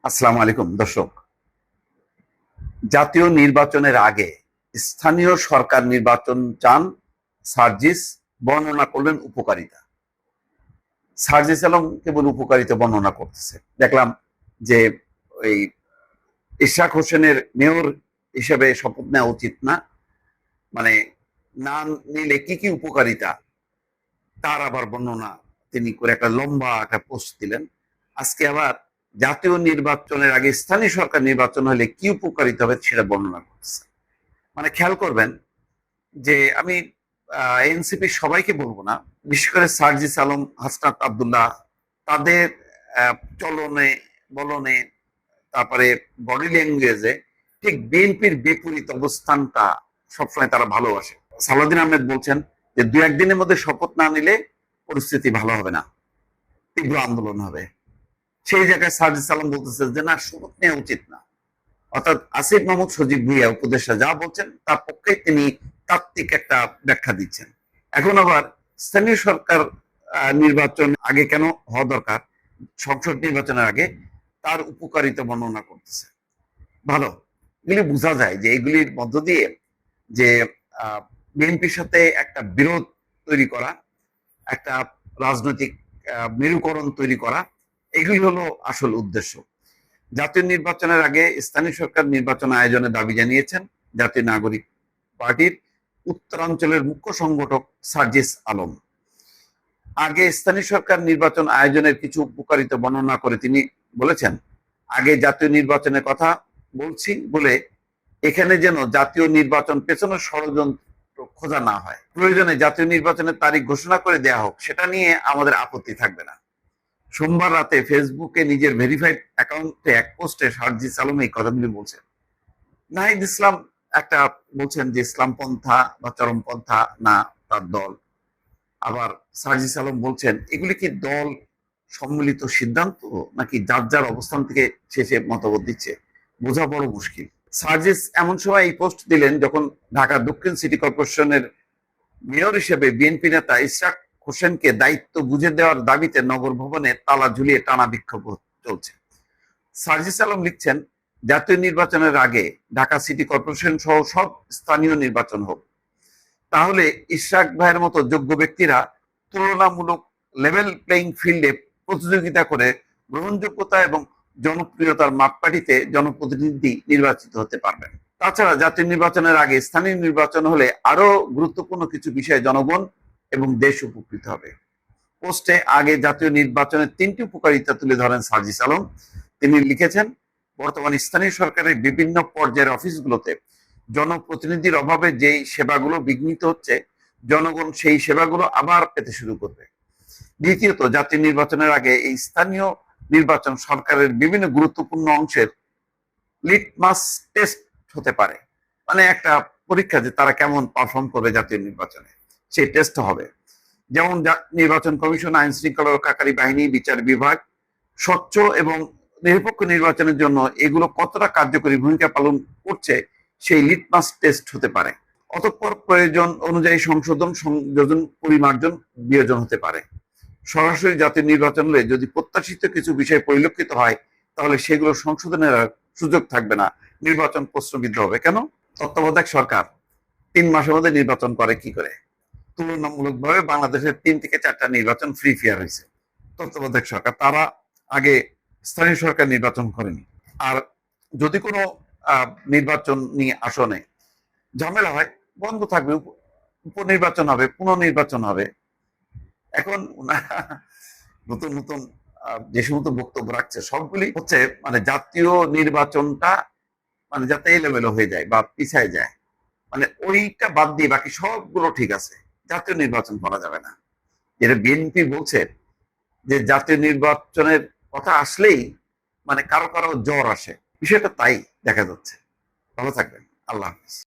আসসালামু আলাইকুম দর্শক। জাতীয় নির্বাচনের আগে স্থানীয় সরকার নির্বাচন চান সার্জিস, বর্ণনা করলেন উপকারিতা। সার্জিস আলম কেবল উপকারিতা বর্ণনা করতেছে। দেখলাম যে ওই ইশরাক হোসেনের মেয়র হিসেবে শপথ নেওয়া উচিত না, মানে না নিলে কি কি উপকারিতা তার আবার বর্ণনা তিনি করে একটা লম্বা একটা পোস্ট দিলেন। আজকে আবার জাতীয় নির্বাচনের আগে স্থানীয় সরকার নির্বাচন হলে কি উপকারিতা হবে সেটা বর্ণনা করতেছে। মানে খেয়াল করবেন যে আমি এনসিপি সবাইকে বলবো না, বিশেষ করে সার্জিস আলম, হাসনাত আব্দুল্লাহ, তাদের চলনে বলনে, তারপরে বডি ল্যাঙ্গুয়েজে ঠিক বিএনপির বিপরীত অবস্থানটা সবসময় তারা ভালোবাসে। সালাউদ্দিন আহমেদ বলছেন যে দু একদিনের মধ্যে শপথ না নিলে পরিস্থিতি ভালো হবে না, তীব্র আন্দোলন হবে। সেই জায়গায় সার্জিস আলম বলতেছে যে না, শপথ নেওয়া উচিত না। অর্থাৎ আসিফ মাহমুদ সজীব ভুইয়া উপদেষ্টা যা বলছেন তার পক্ষে তিনি তাত্ত্বিক একটা ব্যাখ্যা দিচ্ছেন। এখন আবার স্থানীয় সরকার নির্বাচন আগে কেন হওয়া দরকার, সংসদ নির্বাচনের আগে, তার উপকারিতা বর্ণনা করতেছে। ভালো, এগুলি বোঝা যায় যে এগুলির মধ্য দিয়ে যে বিএনপির সাথে একটা বিরোধ তৈরি করা, একটা রাজনৈতিক মেরুকরণ তৈরি করা, এগুলি হলো আসল উদ্দেশ্য। জাতীয় নির্বাচনের আগে স্থানীয় সরকার নির্বাচন আয়োজনের দাবি জানিয়েছেন জাতীয় নাগরিক পার্টির উত্তরাঞ্চলের মুখ্য সংগঠক সার্জিস আলম। আগে স্থানীয় সরকার নির্বাচন আয়োজনের কিছু উপকারিতা বর্ণনা করে তিনি বলেছেন, আগে জাতীয় নির্বাচনের কথা বলছি বলে এখানে যেন জাতীয় নির্বাচন পেছনের ষড়যন্ত্র খোঁজা না হয়। প্রয়োজনে জাতীয় নির্বাচনের তারিখ ঘোষণা করে দেয়া হোক, সেটা নিয়ে আমাদের আপত্তি থাকবে না। সোমবার রাতে ফেসবুকে নিজের ভেরিফাইড অ্যাকাউন্টে এক পোস্টে সার্জিস আলম এই কথাগুলি বলছেন। নাহিদ ইসলাম একটা বলছেন যে ইসলামপন্থা বা চরমপন্থা না তার দল। আবার সার্জিস আলম বলছেন এগুলি কি দল সম্মিলিত সিদ্ধান্ত নাকি যার যার অবস্থান থেকে শেষে মতামত দিচ্ছে, বোঝা বড় মুশকিল। সার্জিস এমন সময় এই পোস্ট দিলেন যখন ঢাকা দক্ষিণ সিটি কর্পোরেশনের মেয়র হিসেবে বিএনপি নেতা ইশরাক হোসেনকে দায়িত্ব বুঝে দেওয়ার দাবিতে নগর ভবনে তালা ঝুলিয়ে টানা বিক্ষোভ চলছে। সার্জিস আলম লিখছেন, জাতীয় নির্বাচনের আগে ঢাকা সিটি কর্পোরেশন সহ সব স্থানীয় নির্বাচন হোক, তাহলে ইশরাক ভাইয়ের মতো যোগ্য ব্যক্তিরা তুলনামূলক লেভেল প্লেইং ফিল্ডে প্রতিযোগিতা করে গ্রহণযোগ্যতা এবং জনপ্রিয়তার মাপকাঠিতে জনপ্রতিনিধি নির্বাচিত হতে পারবেন। তাছাড়া জাতীয় নির্বাচনের আগে স্থানীয় নির্বাচন হলে আরো গুরুত্বপূর্ণ কিছু বিষয়ে জনগণ এবং দেশ উপকৃত হবে। পোস্টে আগে জাতীয় নির্বাচনের 3টি উপকারিতা তুলে ধরেন সার্জিস আলম। তিনি লিখেছেন, বর্তমান স্থানীয় সরকারের বিভিন্ন পর্যায়ের অফিসগুলোতে জনপ্রতিনিধির অভাবে যেই সেবাগুলো বিঘ্নিত হচ্ছে, জনগণ সেই সেবাগুলো আবার পেতে শুরু করবে। দ্বিতীয়ত, জাতীয় নির্বাচনের আগে এই স্থানীয় নির্বাচন সরকারের বিভিন্ন গুরুত্বপূর্ণ অংশের লিটমাস টেস্ট হতে পারে। মানে একটা পরীক্ষা যে তারা কেমন পারফর্ম করবে জাতীয় নির্বাচনে, সেই টেস্ট হবে। যেমন নির্বাচন কমিশন, আইন শৃঙ্খলা রক্ষাকারী বাহিনী, বিচার বিভাগ স্বচ্ছ এবং নিরপেক্ষ নির্বাচনের জন্য এগুলো কতটা কার্যকরী ভূমিকা পালন করছে সেই লিটমাস টেস্ট হতে পারে। অতঃপর প্রয়োজন অনুযায়ী সংশোধন, সংযোজন, পরিমার্জন, বিয়োজন হতে পারে। সরাসরি জাতীয় নির্বাচন হলে যদি প্রত্যাশিত কিছু বিষয় পরিলক্ষিত হয়, তাহলে সেগুলো সংশোধনের সুযোগ থাকবে না, নির্বাচন প্রশ্নবিদ্ধ হবে। কেন? তত্ত্বাবধায়ক সরকার 3 মাসের মধ্যে নির্বাচন করে কি করে? তুলনামূলকভাবে বাংলাদেশের 3 থেকে 4টা নির্বাচন ফ্রি ফেয়ার হয়েছে। তত্ত্বাবধায়ক সরকার, তারা আগে স্থানীয় সরকার নির্বাচন করেনি। আর যদি কোনো নির্বাচন নিয়ে আসনে ঝামেলা হয়, বন্ধ থাকবে, উপনির্বাচন হবে, পুনর্নির্বাচন হবে। এখন নতুন নতুন যে সমস্ত বক্তব্য রাখছে সবগুলি হচ্ছে মানে জাতীয় নির্বাচনটা মানে যাতে এলোমেলো হয়ে যায় বা পিছায় যায়, মানে ওইটা বাদ দিয়ে বাকি সবগুলো ঠিক আছে, জাতীয় নির্বাচন করা যাবে না। যেটা বিএনপি বলছে যে জাতীয় নির্বাচনের কথা আসলেই মানে কারো কারো জ্বর আসে, বিষয়টা তাই দেখা যাচ্ছে। ভালো থাকবেন, আল্লাহ হাফিজ।